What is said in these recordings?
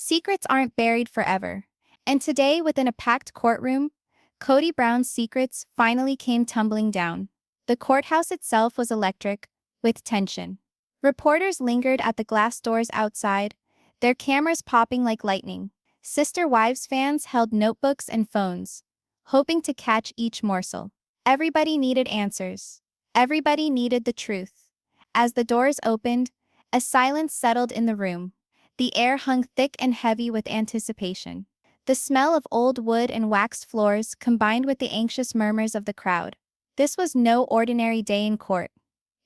Secrets aren't buried forever. And today, within a packed courtroom, Kody Brown's secrets finally came tumbling down. The courthouse itself was electric, with tension. Reporters lingered at the glass doors outside, their cameras popping like lightning. Sister Wives fans held notebooks and phones, hoping to catch each morsel. Everybody needed answers. Everybody needed the truth. As the doors opened, a silence settled in the room. The air hung thick and heavy with anticipation. The smell of old wood and waxed floors combined with the anxious murmurs of the crowd. This was no ordinary day in court.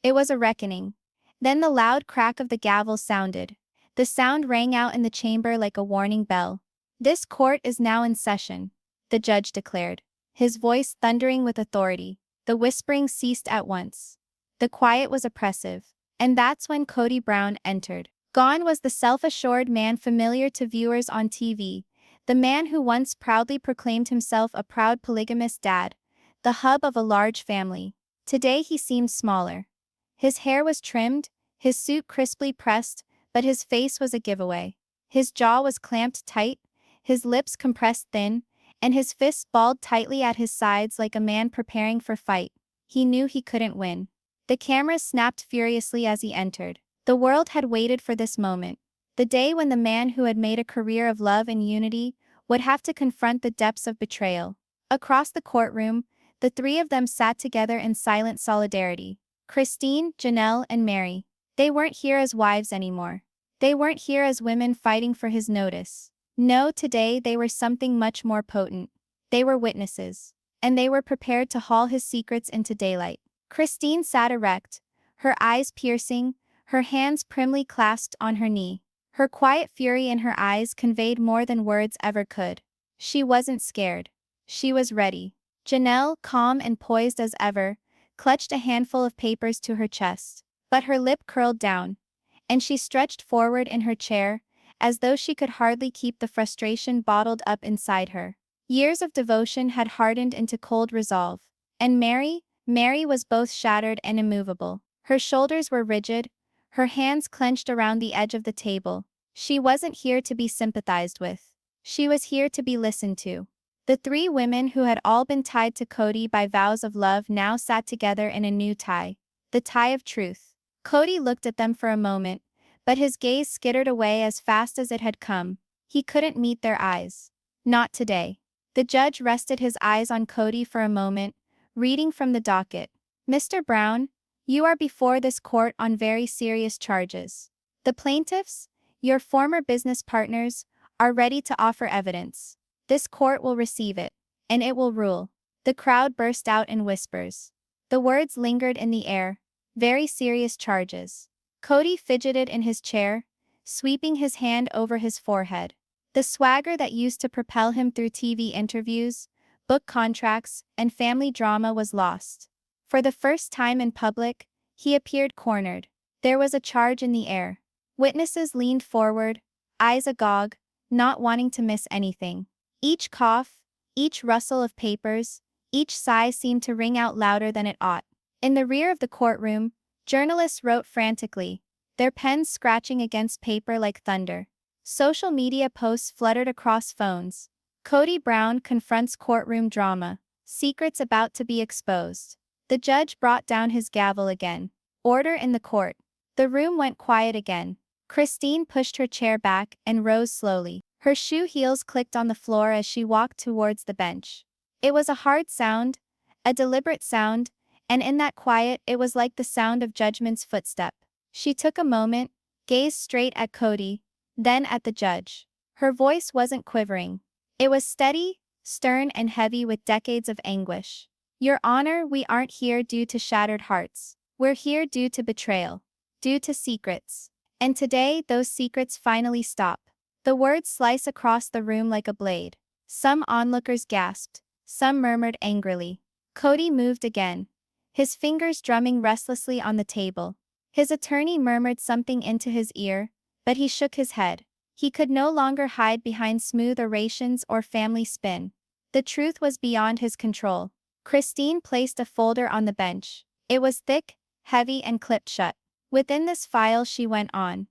It was a reckoning. Then the loud crack of the gavel sounded. The sound rang out in the chamber like a warning bell. "This court is now in session," the judge declared, his voice thundering with authority. The whispering ceased at once. The quiet was oppressive. And that's when Kody Brown entered. Gone was the self-assured man familiar to viewers on TV, the man who once proudly proclaimed himself a proud polygamous dad, the hub of a large family. Today he seemed smaller. His hair was trimmed, his suit crisply pressed, but his face was a giveaway. His jaw was clamped tight, his lips compressed thin, and his fists balled tightly at his sides like a man preparing for fight. He knew he couldn't win. The cameras snapped furiously as he entered. The world had waited for this moment. The day when the man who had made a career of love and unity would have to confront the depths of betrayal. Across the courtroom, the three of them sat together in silent solidarity. Christine, Janelle, and Meri. They weren't here as wives anymore. They weren't here as women fighting for his notice. No, today they were something much more potent. They were witnesses. And they were prepared to haul his secrets into daylight. Christine sat erect, her eyes piercing, her hands primly clasped on her knee. Her quiet fury in her eyes conveyed more than words ever could. She wasn't scared. She was ready. Janelle, calm and poised as ever, clutched a handful of papers to her chest. But her lip curled down, and she stretched forward in her chair, as though she could hardly keep the frustration bottled up inside her. Years of devotion had hardened into cold resolve. And Meri was both shattered and immovable. Her shoulders were rigid, her hands clenched around the edge of the table. She wasn't here to be sympathized with. She was here to be listened to. The three women who had all been tied to Kody by vows of love now sat together in a new tie. The tie of truth. Kody looked at them for a moment, but his gaze skittered away as fast as it had come. He couldn't meet their eyes. Not today. The judge rested his eyes on Kody for a moment, reading from the docket. "Mr. Brown, you are before this court on very serious charges. The plaintiffs, your former business partners, are ready to offer evidence. This court will receive it, and it will rule." The crowd burst out in whispers. The words lingered in the air. Very serious charges. Kody fidgeted in his chair, sweeping his hand over his forehead. The swagger that used to propel him through TV interviews, book contracts, and family drama was lost. For the first time in public, he appeared cornered. There was a charge in the air. Witnesses leaned forward, eyes agog, not wanting to miss anything. Each cough, each rustle of papers, each sigh seemed to ring out louder than it ought. In the rear of the courtroom, journalists wrote frantically, their pens scratching against paper like thunder. Social media posts fluttered across phones. Kody Brown confronts courtroom drama. Secrets about to be exposed. The judge brought down his gavel again. Order in the court. The room went quiet again. Christine pushed her chair back and rose slowly. Her shoe heels clicked on the floor as she walked towards the bench. It was a hard sound, a deliberate sound, and in that quiet it was like the sound of judgment's footstep. She took a moment, gazed straight at Kody, then at the judge. Her voice wasn't quivering. It was steady, stern and heavy with decades of anguish. "Your Honor, we aren't here due to shattered hearts. We're here due to betrayal. Due to secrets. And today, those secrets finally stop." The words slice across the room like a blade. Some onlookers gasped. Some murmured angrily. Kody moved again, his fingers drumming restlessly on the table. His attorney murmured something into his ear, but he shook his head. He could no longer hide behind smooth orations or family spin. The truth was beyond his control. Christine placed a folder on the bench. It was thick, heavy and clipped shut. Within this file, she went on,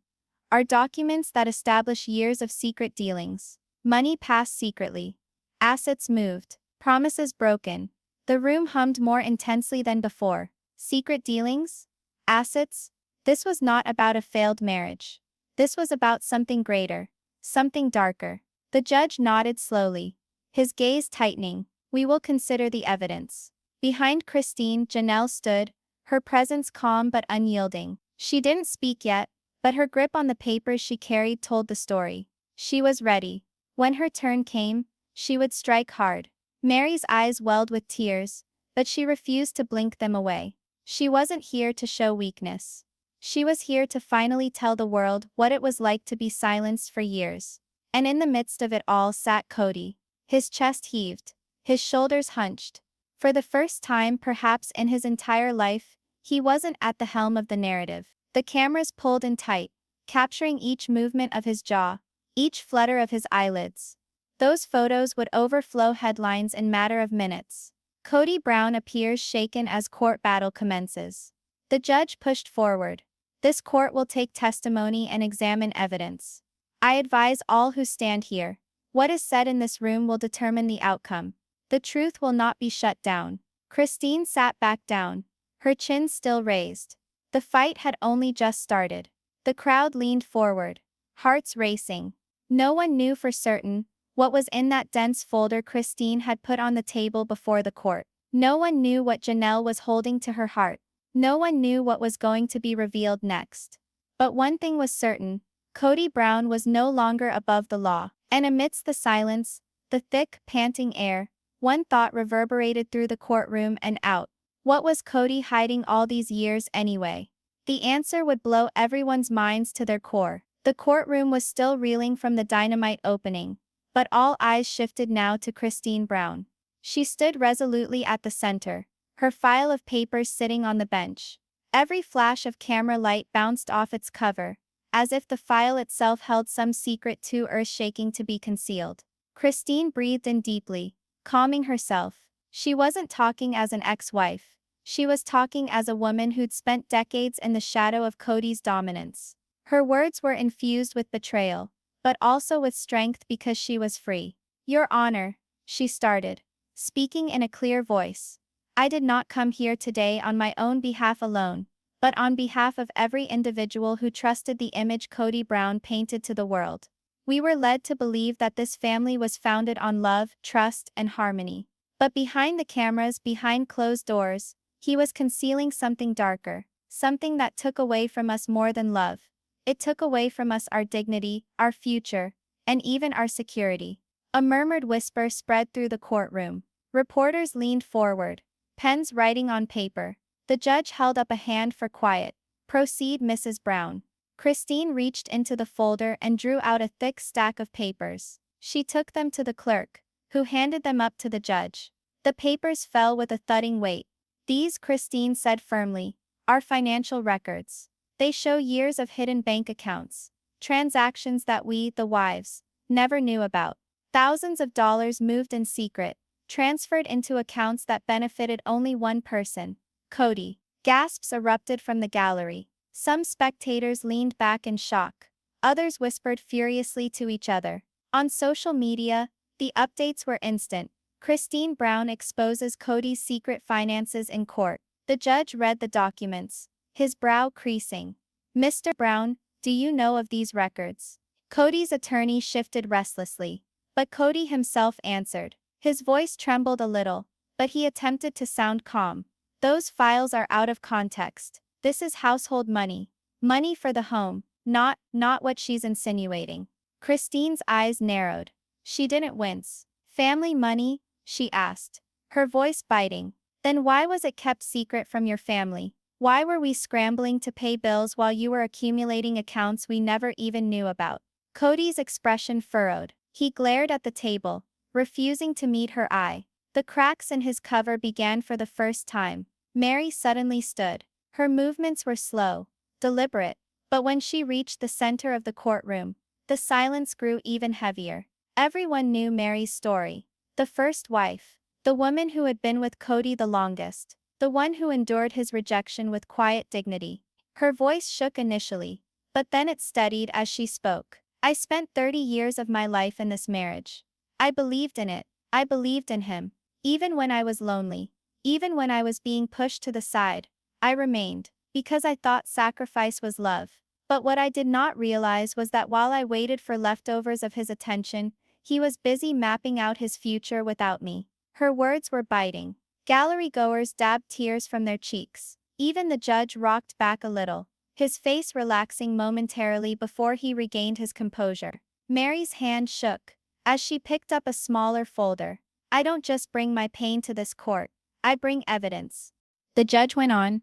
are documents that establish years of secret dealings. Money passed secretly. Assets moved. Promises broken. The room hummed more intensely than before. Secret dealings? Assets? This was not about a failed marriage. This was about something greater. Something darker. The judge nodded slowly, his gaze tightening. We will consider the evidence. Behind Christine, Janelle stood, her presence calm but unyielding. She didn't speak yet, but her grip on the papers she carried told the story. She was ready. When her turn came, she would strike hard. Meri's eyes welled with tears, but she refused to blink them away. She wasn't here to show weakness. She was here to finally tell the world what it was like to be silenced for years. And in the midst of it all sat Kody. His chest heaved, his shoulders hunched. For the first time perhaps in his entire life, he wasn't at the helm of the narrative. The cameras pulled in tight, capturing each movement of his jaw, each flutter of his eyelids. Those photos would overflow headlines in matter of minutes. Kody Brown appears shaken as court battle commences. The judge pushed forward. This court will take testimony and examine evidence. I advise all who stand here. What is said in this room will determine the outcome. The truth will not be shut down. Christine sat back down, her chin still raised. The fight had only just started. The crowd leaned forward, hearts racing. No one knew for certain what was in that dense folder Christine had put on the table before the court. No one knew what Janelle was holding to her heart. No one knew what was going to be revealed next. But one thing was certain, Kody Brown was no longer above the law. And amidst the silence, the thick, panting air, one thought reverberated through the courtroom and out. What was Kody hiding all these years anyway? The answer would blow everyone's minds to their core. The courtroom was still reeling from the dynamite opening, but all eyes shifted now to Christine Brown. She stood resolutely at the center, her file of papers sitting on the bench. Every flash of camera light bounced off its cover, as if the file itself held some secret too earth-shaking to be concealed. Christine breathed in deeply, calming herself. She wasn't talking as an ex-wife. She was talking as a woman who'd spent decades in the shadow of Kody's dominance. Her words were infused with betrayal, but also with strength because she was free. Your Honor, she started, speaking in a clear voice. I did not come here today on my own behalf alone, but on behalf of every individual who trusted the image Kody Brown painted to the world. We were led to believe that this family was founded on love, trust, and harmony. But behind the cameras, behind closed doors, he was concealing something darker, something that took away from us more than love. It took away from us our dignity, our future, and even our security. A murmured whisper spread through the courtroom. Reporters leaned forward, pens writing on paper. The judge held up a hand for quiet. Proceed, Mrs. Brown. Christine reached into the folder and drew out a thick stack of papers. She took them to the clerk, who handed them up to the judge. The papers fell with a thudding weight. These, Christine said firmly, are financial records. They show years of hidden bank accounts, transactions that we, the wives, never knew about. Thousands of dollars moved in secret, transferred into accounts that benefited only one person, Kody. Gasps erupted from the gallery. Some spectators leaned back in shock. Others whispered furiously to each other. On social media, the updates were instant. Christine Brown exposes Kody's secret finances in court. The judge read the documents, his brow creasing. Mr. Brown, do you know of these records? Kody's attorney shifted restlessly, but Kody himself answered. His voice trembled a little, but he attempted to sound calm. Those files are out of context. This is household money. Money for the home, not what she's insinuating. Christine's eyes narrowed. She didn't wince. Family money? She asked, her voice biting. Then why was it kept secret from your family? Why were we scrambling to pay bills while you were accumulating accounts we never even knew about? Kody's expression furrowed. He glared at the table, refusing to meet her eye. The cracks in his cover began for the first time. Meri suddenly stood. Her movements were slow, deliberate, but when she reached the center of the courtroom, the silence grew even heavier. Everyone knew Meri's story. The first wife, the woman who had been with Kody the longest, the one who endured his rejection with quiet dignity. Her voice shook initially, But then it steadied as she spoke. I spent 30 years of my life in this marriage. I believed in it. I believed in him. Even when I was lonely. Even when I was being pushed to the side. I remained. Because I thought sacrifice was love. But what I did not realize was that while I waited for leftovers of his attention, he was busy mapping out his future without me. Her words were biting. Gallery goers dabbed tears from their cheeks. Even the judge rocked back a little, his face relaxing momentarily before he regained his composure. Meri's hand shook as she picked up a smaller folder. I don't just bring my pain to this court, I bring evidence. The judge went on,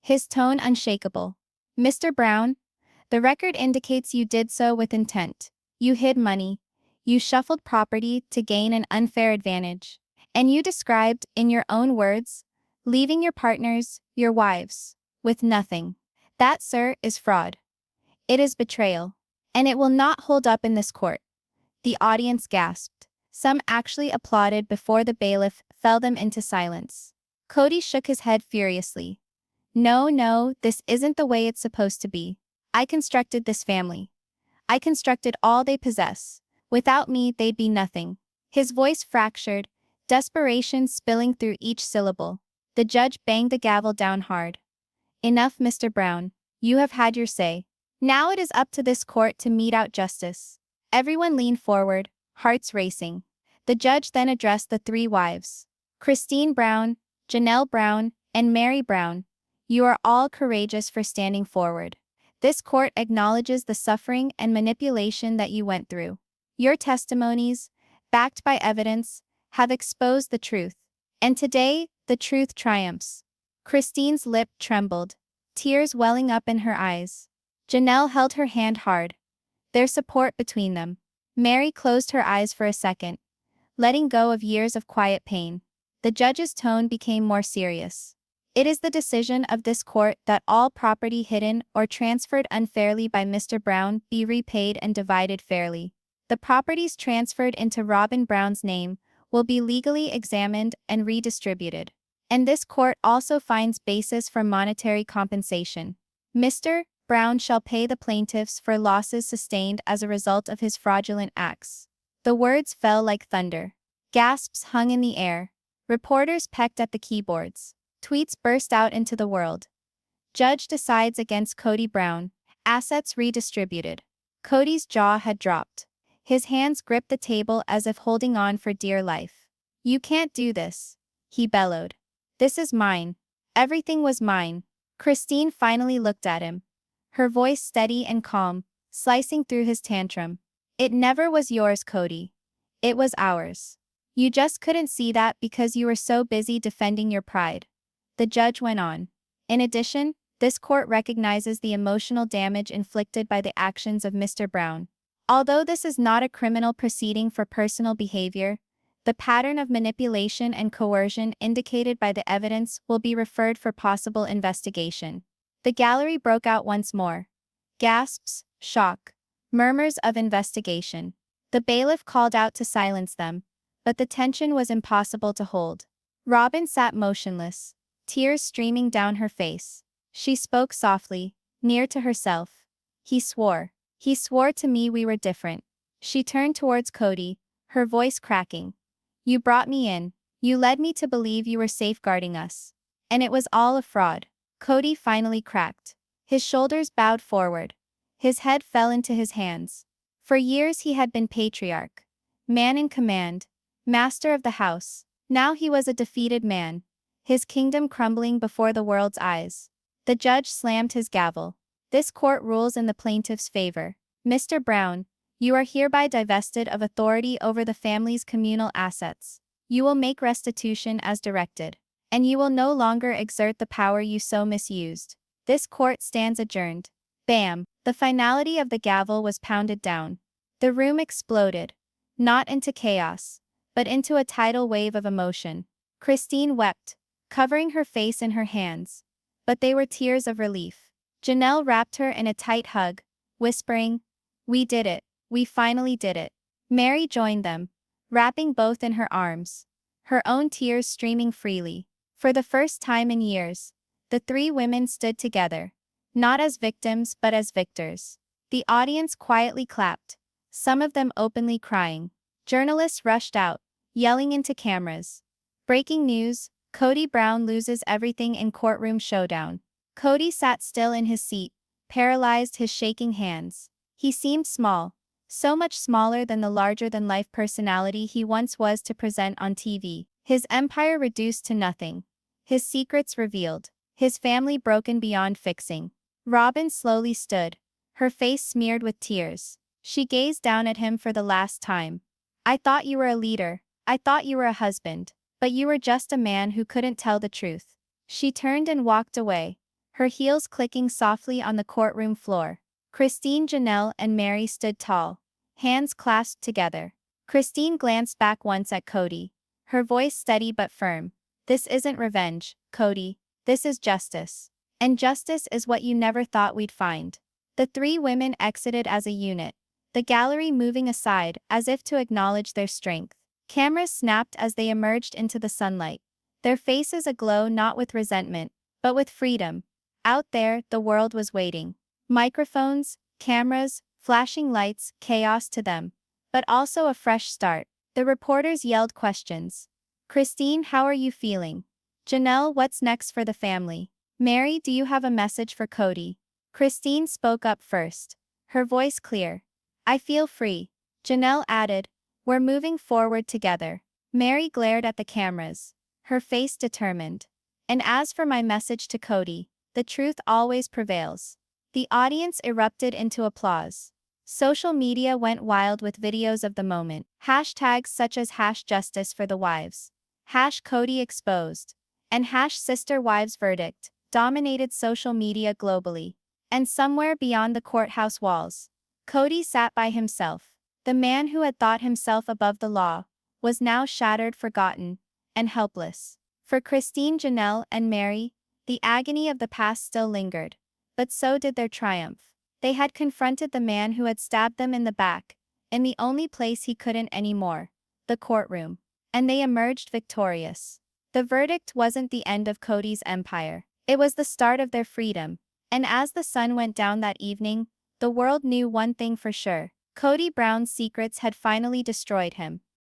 his tone unshakable. Mr. Brown, the record indicates you did so with intent. You hid money. You shuffled property to gain an unfair advantage. And you described, in your own words, leaving your partners, your wives, with nothing. That, sir, is fraud. It is betrayal. And it will not hold up in this court. The audience gasped. Some actually applauded before the bailiff fell them into silence. Kody shook his head furiously. No, no, this isn't the way it's supposed to be. I constructed this family. I constructed all they possess. Without me, they'd be nothing. His voice fractured, desperation spilling through each syllable. The judge banged the gavel down hard. Enough, Mr. Brown. You have had your say. Now it is up to this court to mete out justice. Everyone leaned forward, hearts racing. The judge then addressed the three wives. Christine Brown, Janelle Brown, and Meri Brown. You are all courageous for standing forward. This court acknowledges the suffering and manipulation that you went through. Your testimonies, backed by evidence, have exposed the truth. And today, the truth triumphs. Christine's lip trembled, tears welling up in her eyes. Janelle held her hand hard, their support between them. Meri closed her eyes for a second, letting go of years of quiet pain. The judge's tone became more serious. It is the decision of this court that all property hidden or transferred unfairly by Mr. Brown be repaid and divided fairly. The properties transferred into Robin Brown's name will be legally examined and redistributed. And this court also finds basis for monetary compensation. Mr. Brown shall pay the plaintiffs for losses sustained as a result of his fraudulent acts. The words fell like thunder. Gasps hung in the air. Reporters pecked at the keyboards. Tweets burst out into the world. Judge decides against Kody Brown. Assets redistributed. Kody's jaw had dropped. His hands gripped the table as if holding on for dear life. You can't do this, he bellowed. This is mine. Everything was mine. Christine finally looked at him, her voice steady and calm, slicing through his tantrum. It never was yours, Kody. It was ours. You just couldn't see that because you were so busy defending your pride. The judge went on. In addition, this court recognizes the emotional damage inflicted by the actions of Mr. Brown. Although this is not a criminal proceeding for personal behavior, the pattern of manipulation and coercion indicated by the evidence will be referred for possible investigation. The gallery broke out once more. Gasps, shock, murmurs of investigation. The bailiff called out to silence them, but the tension was impossible to hold. Robin sat motionless, tears streaming down her face. She spoke softly, near to herself. He swore. He swore to me we were different. She turned towards Kody, her voice cracking. You brought me in. You led me to believe you were safeguarding us. And it was all a fraud. Kody finally cracked. His shoulders bowed forward. His head fell into his hands. For years he had been patriarch, man in command, master of the house. Now he was a defeated man, his kingdom crumbling before the world's eyes. The judge slammed his gavel. This court rules in the plaintiff's favor. Mr. Brown, you are hereby divested of authority over the family's communal assets. You will make restitution as directed. And you will no longer exert the power you so misused. This court stands adjourned. Bam! The finality of the gavel was pounded down. The room exploded. Not into chaos, but into a tidal wave of emotion. Christine wept, covering her face in her hands. But they were tears of relief. Janelle wrapped her in a tight hug, whispering, "We did it. We finally did it." Meri joined them, wrapping both in her arms, her own tears streaming freely. For the first time in years, the three women stood together, not as victims but as victors. The audience quietly clapped, some of them openly crying. Journalists rushed out, yelling into cameras. Breaking news: Kody Brown loses everything in courtroom showdown. Kody sat still in his seat, paralyzed, his shaking hands. He seemed small, so much smaller than the larger-than-life personality he once was to present on TV. His empire reduced to nothing. His secrets revealed. His family broken beyond fixing. Robin slowly stood, her face smeared with tears. She gazed down at him for the last time. I thought you were a leader. I thought you were a husband. But you were just a man who couldn't tell the truth. She turned and walked away, her heels clicking softly on the courtroom floor. Christine, Janelle, and Meri stood tall, hands clasped together. Christine glanced back once at Kody, her voice steady but firm. This isn't revenge, Kody. This is justice. And justice is what you never thought we'd find. The three women exited as a unit, the gallery moving aside as if to acknowledge their strength. Cameras snapped as they emerged into the sunlight, their faces aglow not with resentment, but with freedom. Out there, the world was waiting. Microphones, cameras, flashing lights, chaos to them. But also a fresh start. The reporters yelled questions. Christine, how are you feeling? Janelle, what's next for the family? Meri, do you have a message for Kody? Christine spoke up first, her voice clear. I feel free. Janelle added, we're moving forward together. Meri glared at the cameras, her face determined. And as for my message to Kody, the truth always prevails. The audience erupted into applause. Social media went wild with videos of the moment. Hashtags such as #JusticeForTheWives, #KodyExposed, and #SisterWivesVerdict dominated social media globally. And somewhere beyond the courthouse walls, Kody sat by himself. The man who had thought himself above the law was now shattered, forgotten, and helpless. For Christine, Janelle, and Meri, the agony of the past still lingered, but so did their triumph. They had confronted the man who had stabbed them in the back, in the only place he couldn't anymore, the courtroom. And they emerged victorious. The verdict wasn't the end of Kody's empire. It was the start of their freedom. And as the sun went down that evening, the world knew one thing for sure. Kody Brown's secrets had finally destroyed him.